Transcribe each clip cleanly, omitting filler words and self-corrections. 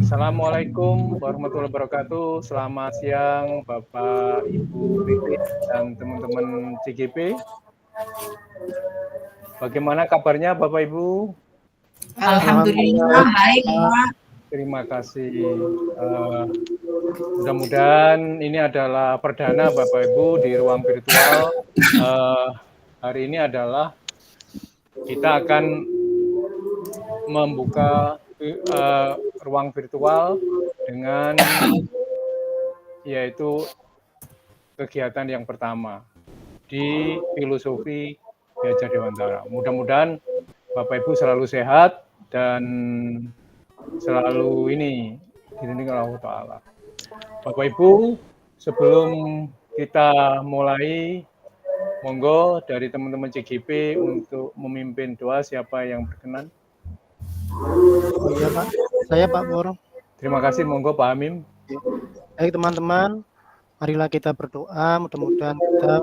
Assalamualaikum warahmatullahi wabarakatuh. Selamat siang Bapak, Ibu Titik, dan teman-teman CGP. Bagaimana kabarnya Bapak Ibu? Alhamdulillah baik, Pak. Terima kasih. Mudah-mudahan ini adalah perdana Bapak Ibu di ruang virtual. Hari ini adalah kita akan membuka ruang virtual dengan yaitu kegiatan yang pertama di filosofi Gajah Dewantara. Mudah-mudahan Bapak Ibu selalu sehat dan selalu dilindungi Allah Ta'ala. Bapak Ibu, sebelum kita mulai, monggo dari teman-teman CGP untuk memimpin doa, siapa yang berkenan? Oh iya Pak, saya Pak Pur. Terima kasih, monggo Pak Amim. Baik teman-teman, marilah kita berdoa, mudah-mudahan kita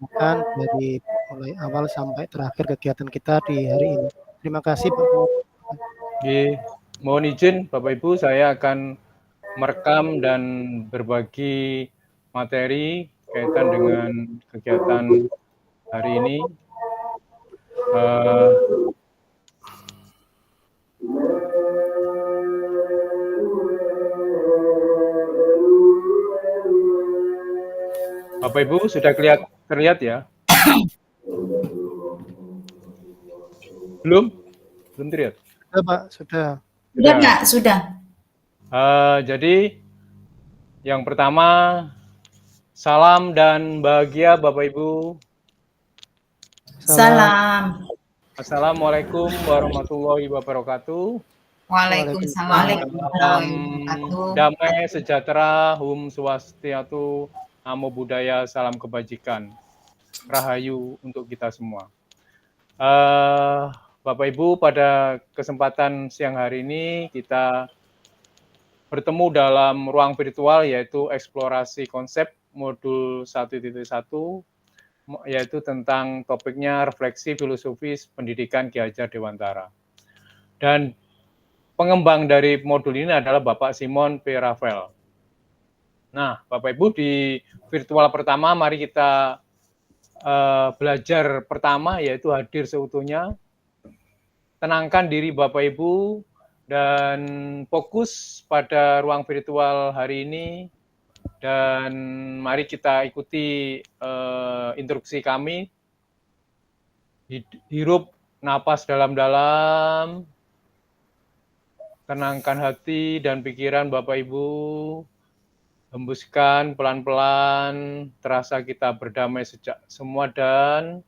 akan dari mulai awal sampai terakhir kegiatan kita di hari ini. Terima kasih Pak Pur. Mohon izin Bapak Ibu, saya akan merekam dan berbagi materi kaitan dengan kegiatan hari ini. Bapak Ibu sudah terlihat ya? Belum terlihat? Sudah Pak, sudah. Sudah Pak, sudah. Jadi yang pertama, salam dan bahagia Bapak Ibu. Salam. Assalamualaikum warahmatullahi wabarakatuh. Waalaikumsalam warahmatullahi wabarakatuh. Damai sejahtera, Hum Swastiastu, Namo Buddhaya, salam kebajikan. Rahayu untuk kita semua. Bapak Ibu, pada kesempatan siang hari ini kita bertemu dalam ruang virtual yaitu eksplorasi konsep modul 1.1, yaitu tentang topiknya refleksi filosofis pendidikan Ki Hajar Dewantara. Dan pengembang dari modul ini adalah Bapak Simon P. Rafael. Nah, Bapak Ibu, di virtual pertama mari kita belajar pertama yaitu hadir seutuhnya. Tenangkan diri Bapak Ibu dan fokus pada ruang virtual hari ini, dan mari kita ikuti instruksi kami. Hirup napas dalam-dalam, tenangkan hati dan pikiran Bapak Ibu, hembuskan pelan-pelan, terasa kita berdamai sejak semua, dan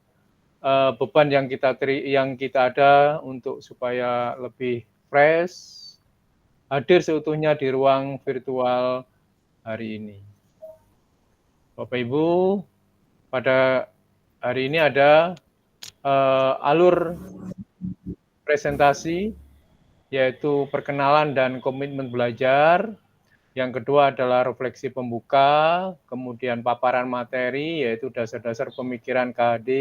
beban yang kita ada untuk supaya lebih fresh, hadir seutuhnya di ruang virtual hari ini. Bapak Ibu, pada hari ini ada alur presentasi, yaitu perkenalan dan komitmen belajar. Yang kedua adalah refleksi pembuka, kemudian paparan materi, yaitu dasar-dasar pemikiran KHD.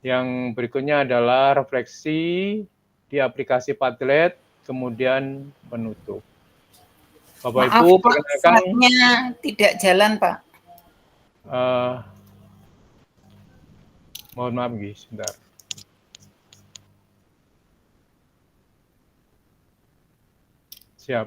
Yang berikutnya adalah refleksi di aplikasi Padlet, kemudian penutup. Bapak Ibu, perkenalkan. Slide-nya tidak jalan, Pak. Mohon maaf, guys, sebentar. Siap.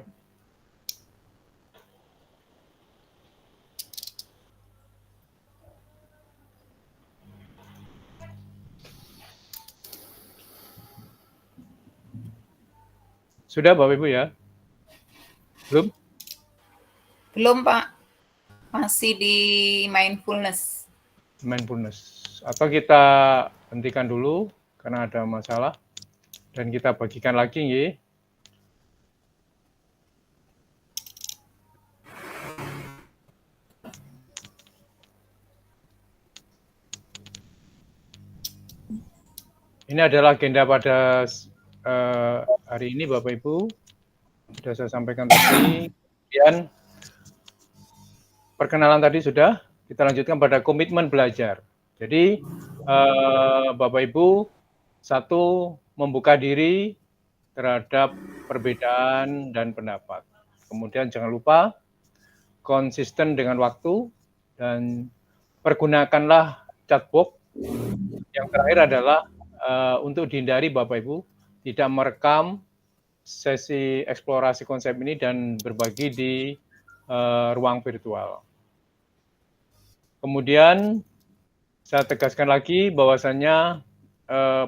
Sudah Bapak Ibu ya? Belum? Belum Pak, masih di mindfulness. Atau kita hentikan dulu karena ada masalah dan kita bagikan lagi ya. Ini adalah agenda pada hari ini Bapak Ibu, sudah saya sampaikan tadi. Kemudian perkenalan tadi sudah, kita lanjutkan pada komitmen belajar. Jadi Bapak Ibu, satu, membuka diri terhadap perbedaan dan pendapat. Kemudian jangan lupa konsisten dengan waktu dan pergunakanlah chatbox. Yang terakhir adalah untuk dihindari Bapak Ibu tidak merekam sesi eksplorasi konsep ini dan berbagi di ruang virtual. Kemudian saya tegaskan lagi bahwasannya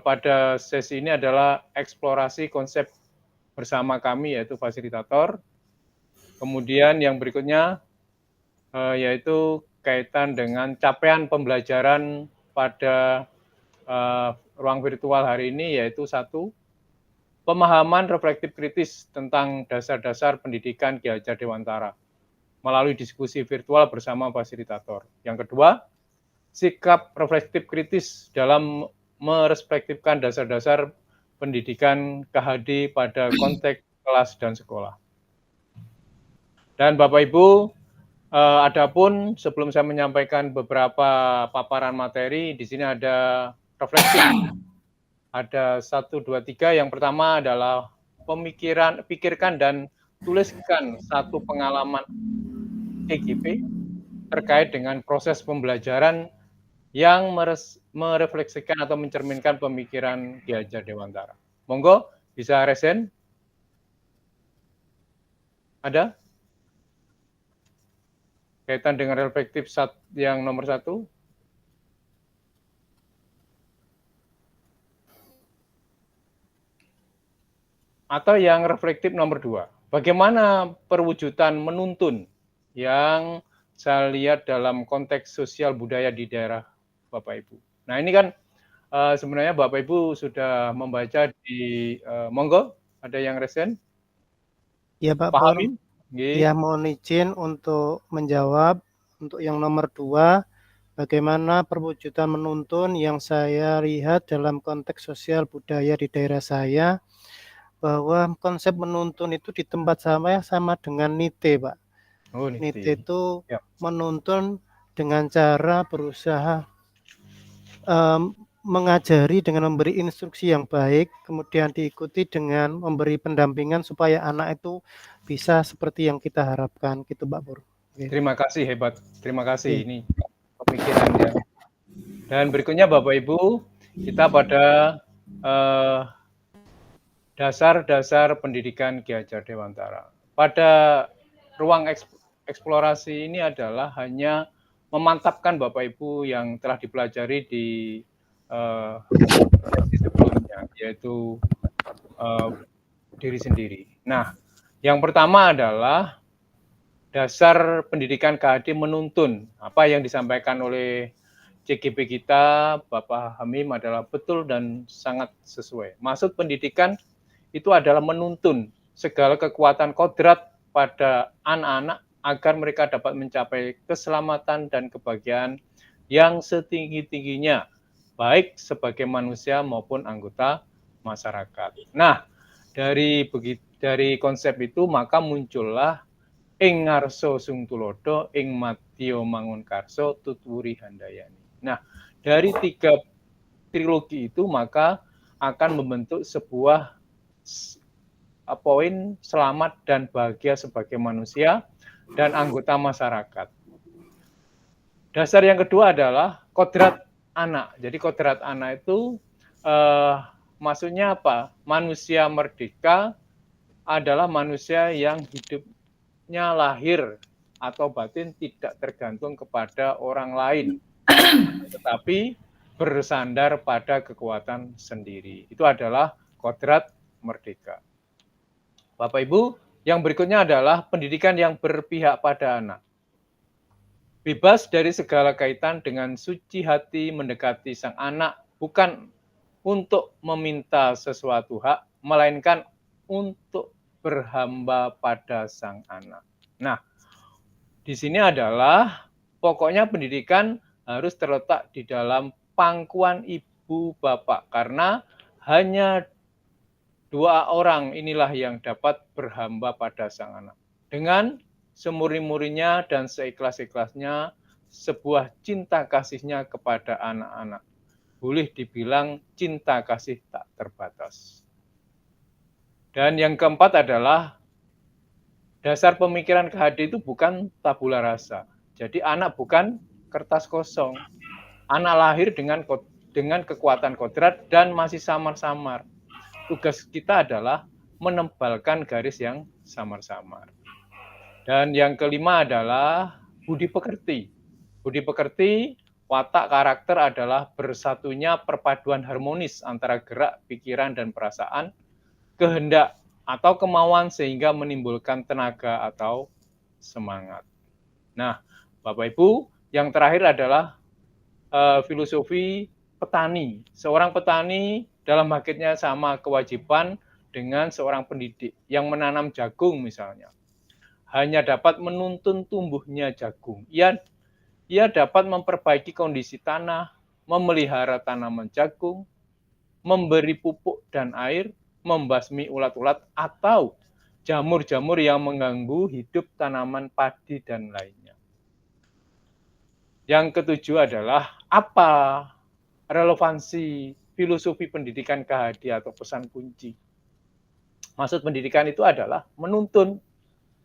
pada sesi ini adalah eksplorasi konsep bersama kami yaitu fasilitator. Kemudian yang berikutnya yaitu kaitan dengan capaian pembelajaran pada ruang virtual hari ini yaitu 1. Pemahaman reflektif kritis tentang dasar-dasar pendidikan Ki Hajar Dewantara melalui diskusi virtual bersama fasilitator. Yang kedua, sikap reflektif kritis dalam merespektifkan dasar-dasar pendidikan KHD pada konteks kelas dan sekolah. Dan Bapak Ibu, adapun sebelum saya menyampaikan beberapa paparan materi, di sini ada refleksi. Ada 1, 2, 3. Yang pertama adalah pikirkan dan tuliskan satu pengalaman KGP terkait dengan proses pembelajaran yang merefleksikan atau mencerminkan pemikiran Ki Hajar Dewantara. Monggo, bisa resen? Ada? Kaitan dengan reflektif yang nomor 1? Atau yang reflektif nomor 2? Bagaimana perwujudan menuntun yang saya lihat dalam konteks sosial budaya di daerah Bapak Ibu. Nah ini kan sebenarnya Bapak Ibu sudah membaca di monggo, ada yang resen? Ya Pak Pur. Ya mohon izin untuk menjawab untuk yang nomor 2, bagaimana perwujudan menuntun yang saya lihat dalam konteks sosial budaya di daerah saya, bahwa konsep menuntun itu di tempat saya sama dengan nite, Pak. Nite itu menuntun dengan cara berusaha mengajari dengan memberi instruksi yang baik, kemudian diikuti dengan memberi pendampingan supaya anak itu bisa seperti yang kita harapkan, gitu Pak Pur. Terima kasih, hebat. Terima kasih, ini pemikirannya. Dan berikutnya Bapak Ibu, kita pada dasar-dasar pendidikan Ki Hajar Dewantara. Pada ruang eksplorasi ini adalah hanya memantapkan Bapak Ibu yang telah dipelajari di sesi sebelumnya, yaitu diri sendiri. Nah, yang pertama adalah dasar pendidikan KHD menuntun. Apa yang disampaikan oleh CGP kita, Bapak Hamim adalah betul dan sangat sesuai. Maksud pendidikan itu adalah menuntun segala kekuatan kodrat pada anak-anak agar mereka dapat mencapai keselamatan dan kebahagiaan yang setinggi-tingginya, baik sebagai manusia maupun anggota masyarakat. Nah, dari konsep itu maka muncullah ing ngarso sung tulodo, ing matio mangun karso, tutwuri handayani. Nah, dari 3 trilogi itu maka akan membentuk sebuah poin selamat dan bahagia sebagai manusia dan anggota masyarakat. Dasar yang kedua adalah kodrat anak. Jadi kodrat anak itu maksudnya apa? Manusia merdeka adalah manusia yang hidupnya lahir atau batin tidak tergantung kepada orang lain, tetapi bersandar pada kekuatan sendiri. Itu adalah kodrat merdeka. Bapak Ibu, yang berikutnya adalah pendidikan yang berpihak pada anak. Bebas dari segala kaitan dengan suci hati mendekati sang anak, bukan untuk meminta sesuatu hak, melainkan untuk berhamba pada sang anak. Nah, di sini adalah pokoknya pendidikan harus terletak di dalam pangkuan ibu bapak, karena hanya 2 orang inilah yang dapat berhamba pada sang anak. Dengan semurni-murninya dan seikhlas-ikhlasnya sebuah cinta kasihnya kepada anak-anak. Boleh dibilang cinta kasih tak terbatas. Dan yang keempat adalah dasar pemikiran KHD itu bukan tabula rasa. Jadi anak bukan kertas kosong. Anak lahir dengan kekuatan kodrat dan masih samar-samar. Tugas kita adalah menebalkan garis yang samar-samar. Dan yang kelima adalah budi pekerti. Budi pekerti, watak karakter adalah bersatunya perpaduan harmonis antara gerak, pikiran, dan perasaan, kehendak atau kemauan sehingga menimbulkan tenaga atau semangat. Nah, Bapak Ibu, yang terakhir adalah filosofi petani. Seorang petani dalam hakikatnya sama kewajiban dengan seorang pendidik yang menanam jagung misalnya. Hanya dapat menuntun tumbuhnya jagung. Ia dapat memperbaiki kondisi tanah, memelihara tanaman jagung, memberi pupuk dan air, membasmi ulat-ulat atau jamur-jamur yang mengganggu hidup tanaman padi dan lainnya. Yang ketujuh adalah apa relevansi filosofi pendidikan KHD atau pesan kunci. Maksud pendidikan itu adalah menuntun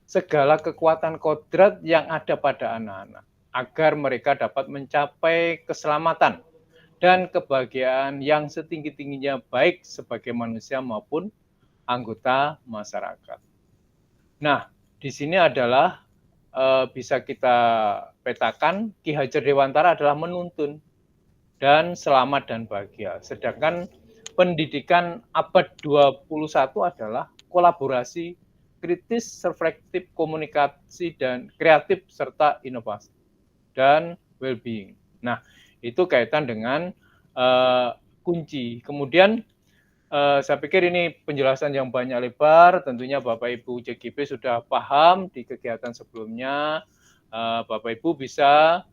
segala kekuatan kodrat yang ada pada anak-anak agar mereka dapat mencapai keselamatan dan kebahagiaan yang setinggi-tingginya baik sebagai manusia maupun anggota masyarakat. Nah, di sini adalah bisa kita petakan Ki Hajar Dewantara adalah menuntun dan selamat dan bahagia. Sedangkan pendidikan abad 21 adalah kolaborasi, kritis, reflektif, komunikasi, dan kreatif, serta inovasi, dan well-being. Nah, itu kaitan dengan kunci. Kemudian saya pikir ini penjelasan yang banyak lebar, tentunya Bapak Ibu JGP sudah paham di kegiatan sebelumnya. Bapak Ibu bisa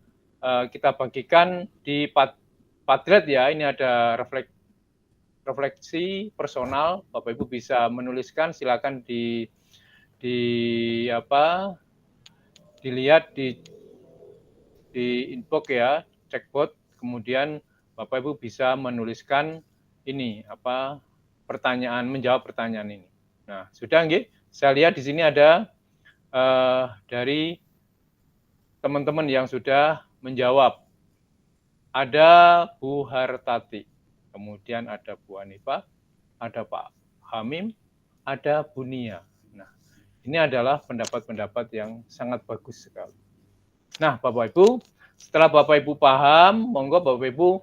kita bagikan di Padlet ya, ini ada refleksi personal, Bapak Ibu bisa menuliskan, silakan dilihat di inbox ya, chatbot, kemudian Bapak Ibu bisa menuliskan ini pertanyaan, menjawab pertanyaan ini. Nah, sudah nggih? Saya lihat di sini ada dari teman-teman yang sudah menjawab. Ada Bu Hartati, kemudian ada Bu Hanifah, ada Pak Hamim, ada Bu Nia. Nah, ini adalah pendapat-pendapat yang sangat bagus sekali. Nah, Bapak Ibu, setelah Bapak Ibu paham, monggo Bapak Ibu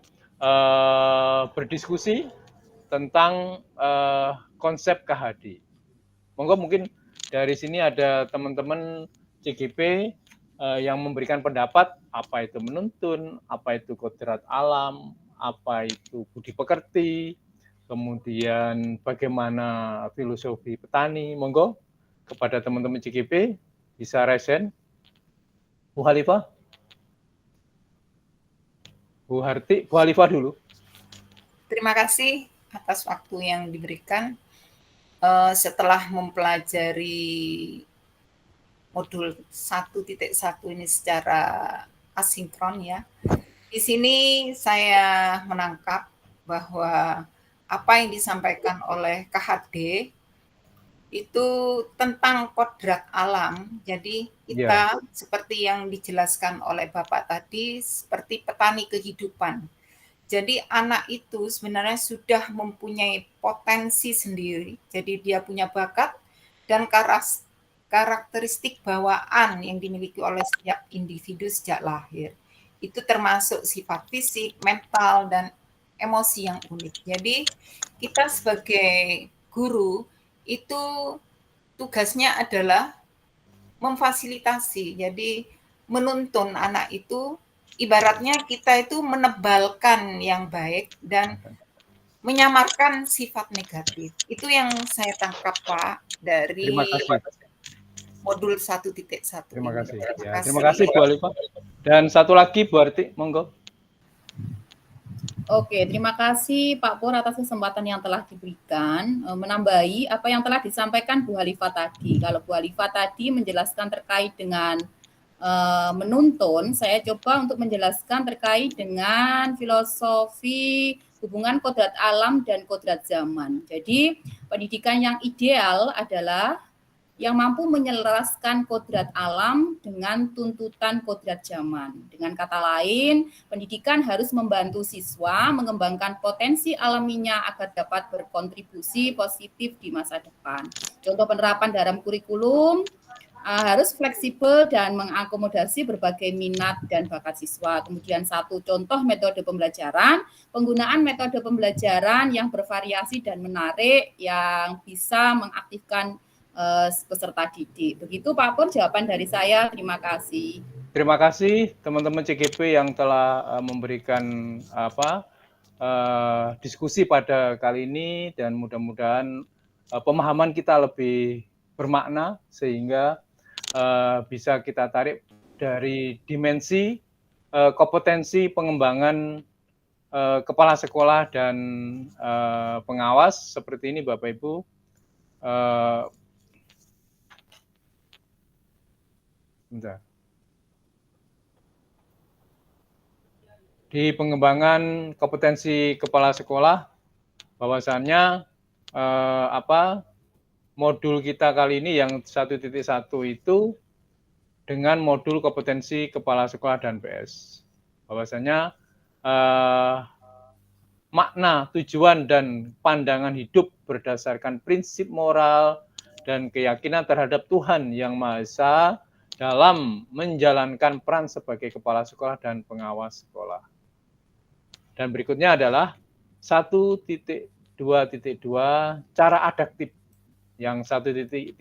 berdiskusi tentang konsep KHD. Monggo mungkin dari sini ada teman-teman CGP yang memberikan pendapat apa itu menuntun, apa itu kodrat alam, apa itu budi pekerti, kemudian bagaimana filosofi petani. Monggo kepada teman-teman CGP bisa resen. Bu Hanifah, Bu Harti, Bu Hanifah dulu. Terima kasih atas waktu yang diberikan. Setelah mempelajari modul 1.1 ini secara asinkron ya. Di sini saya menangkap bahwa apa yang disampaikan oleh KHD itu tentang kodrat alam. Jadi kita seperti yang dijelaskan oleh Bapak tadi, seperti petani kehidupan. Jadi anak itu sebenarnya sudah mempunyai potensi sendiri. Jadi dia punya bakat dan karakteristik bawaan yang dimiliki oleh setiap individu sejak lahir. Itu termasuk sifat fisik, mental, dan emosi yang unik. Jadi kita sebagai guru itu tugasnya adalah memfasilitasi. Jadi menuntun anak itu ibaratnya kita itu menebalkan yang baik dan menyamarkan sifat negatif. Itu yang saya tangkap Pak dari modul 1.1. Terima kasih. Terima kasih Bu Hanifah. Dan satu lagi Bu Arti, monggo. Oke, terima kasih Pak Pur atas kesempatan yang telah diberikan. Menambahi apa yang telah disampaikan Bu Hanifah tadi. Kalau Bu Hanifah tadi menjelaskan terkait dengan menuntun, saya coba untuk menjelaskan terkait dengan filosofi hubungan kodrat alam dan kodrat zaman. Jadi Pendidikan yang ideal adalah yang mampu menyelaraskan kodrat alam dengan tuntutan kodrat zaman. Dengan kata lain, pendidikan harus membantu siswa mengembangkan potensi alaminya agar dapat berkontribusi positif di masa depan. Contoh penerapan dalam kurikulum harus fleksibel dan mengakomodasi berbagai minat dan bakat siswa. Kemudian satu contoh metode pembelajaran, penggunaan metode pembelajaran yang bervariasi dan menarik yang bisa mengaktifkan peserta didik. Begitu Pak Pur jawaban dari saya. Terima kasih. Terima kasih teman-teman CGP yang telah memberikan diskusi pada kali ini, dan mudah-mudahan pemahaman kita lebih bermakna sehingga bisa kita tarik dari dimensi kompetensi pengembangan kepala sekolah dan pengawas seperti ini Bapak Ibu. Bentar. Di pengembangan kompetensi kepala sekolah, bahwasannya modul kita kali ini yang 1.1 itu dengan modul kompetensi kepala sekolah dan PS. Bahwasanya makna, tujuan, dan pandangan hidup berdasarkan prinsip moral dan keyakinan terhadap Tuhan Yang Maha Esa dalam menjalankan peran sebagai kepala sekolah dan pengawas sekolah. Dan berikutnya adalah 1.2.2 cara adaptif. Yang 1.3.1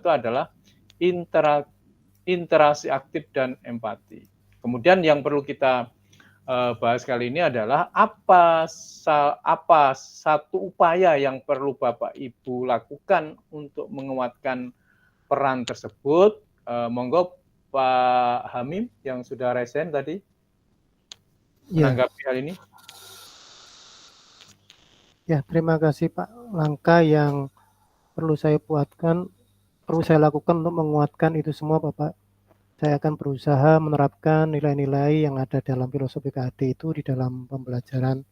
adalah interaksi aktif dan empati. Kemudian yang perlu kita bahas kali ini adalah apa satu upaya yang perlu Bapak Ibu lakukan untuk menguatkan peran tersebut. Monggo Pak Hamim yang sudah resen tadi menanggapi hal ini. Ya, terima kasih Pak. Langkah yang perlu saya lakukan untuk menguatkan itu semua Bapak. Saya akan berusaha menerapkan nilai-nilai yang ada dalam filosofi KAD itu di dalam pembelajaran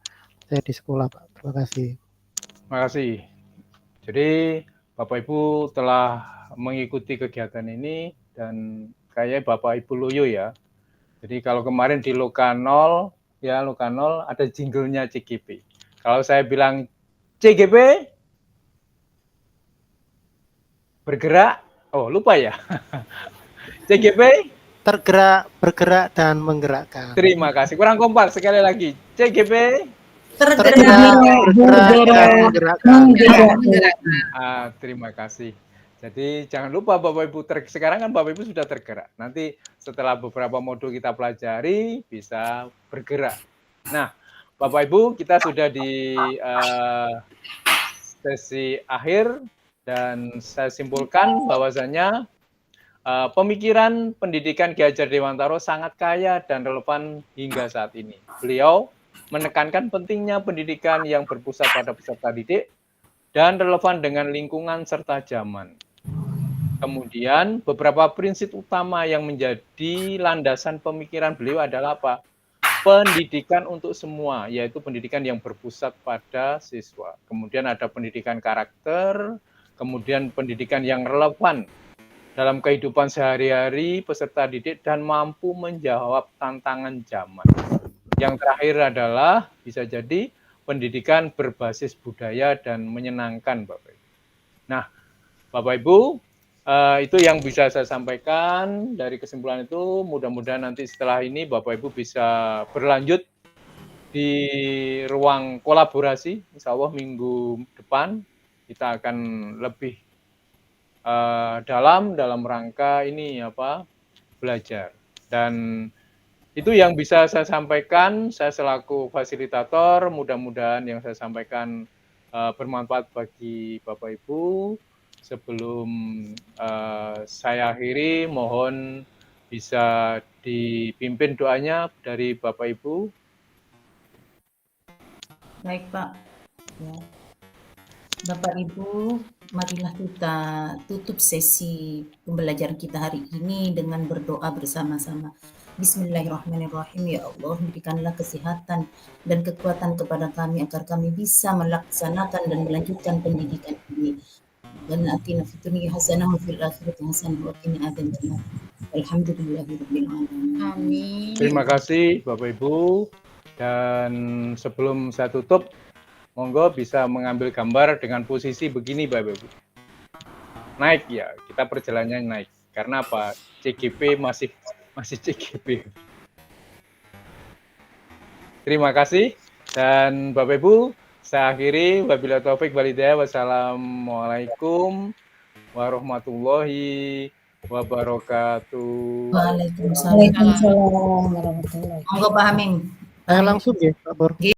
saya di sekolah Pak. Terima kasih. Terima kasih. Jadi Bapak Ibu telah mengikuti kegiatan ini dan kayaknya Bapak Ibu loyo ya. Jadi kalau kemarin di Loka 0 ada jinglenya CGP. Kalau saya bilang CGP bergerak, lupa ya. CGP tergerak, bergerak, dan menggerakkan. Terima kasih. Kurang kompak sekali lagi. CGP tergerak, bergerak, dan menggerakkan. Terima kasih. Jadi jangan lupa Bapak Ibu, sekarang kan Bapak Ibu sudah tergerak. Nanti setelah beberapa modul kita pelajari bisa bergerak. Nah, Bapak Ibu, kita sudah di sesi akhir dan saya simpulkan bahwasanya pemikiran pendidikan Ki Hajar Dewantara sangat kaya dan relevan hingga saat ini. Beliau menekankan pentingnya pendidikan yang berpusat pada peserta didik dan relevan dengan lingkungan serta zaman. Kemudian beberapa prinsip utama yang menjadi landasan pemikiran beliau adalah apa? Pendidikan untuk semua, yaitu pendidikan yang berpusat pada siswa. Kemudian ada pendidikan karakter, kemudian pendidikan yang relevan dalam kehidupan sehari-hari peserta didik dan mampu menjawab tantangan zaman. Yang terakhir adalah bisa jadi pendidikan berbasis budaya dan menyenangkan, Bapak Ibu. Nah, Bapak Ibu, itu yang bisa saya sampaikan dari kesimpulan itu. Mudah-mudahan nanti setelah ini Bapak Ibu bisa berlanjut di ruang kolaborasi. Insya Allah minggu depan kita akan lebih dalam rangka ini belajar. Dan itu yang bisa saya sampaikan. Saya selaku fasilitator, mudah-mudahan yang saya sampaikan bermanfaat bagi Bapak Ibu. Sebelum saya akhiri, mohon bisa dipimpin doanya dari Bapak Ibu. Baik Pak. Ya. Bapak Ibu, marilah kita tutup sesi pembelajaran kita hari ini dengan berdoa bersama-sama. Bismillahirrahmanirrahim. Ya Allah, berikanlah kesehatan dan kekuatan kepada kami agar kami bisa melaksanakan dan melanjutkan pendidikan ini. Dan atina fid dunya hasanah wa fil akhirati hasanah wa qina adzabannar. Alhamdulillahirabbil alamin. Amin. Terima kasih Bapak Ibu. Dan sebelum saya tutup, monggo bisa mengambil gambar dengan posisi begini Bapak Ibu. Naik ya, kita perjalanannya naik. Karena apa? CGP masih CGP. Terima kasih. Dan Bapak Ibu, saya akhiri. Wabillahi taufik wal hidayah. Wassalamualaikum warahmatullahi wabarakatuh. Waalaikumsalam warahmatullahi wabarakatuh. Monggo Pak Hamim. Langsung ya, Pak Pur.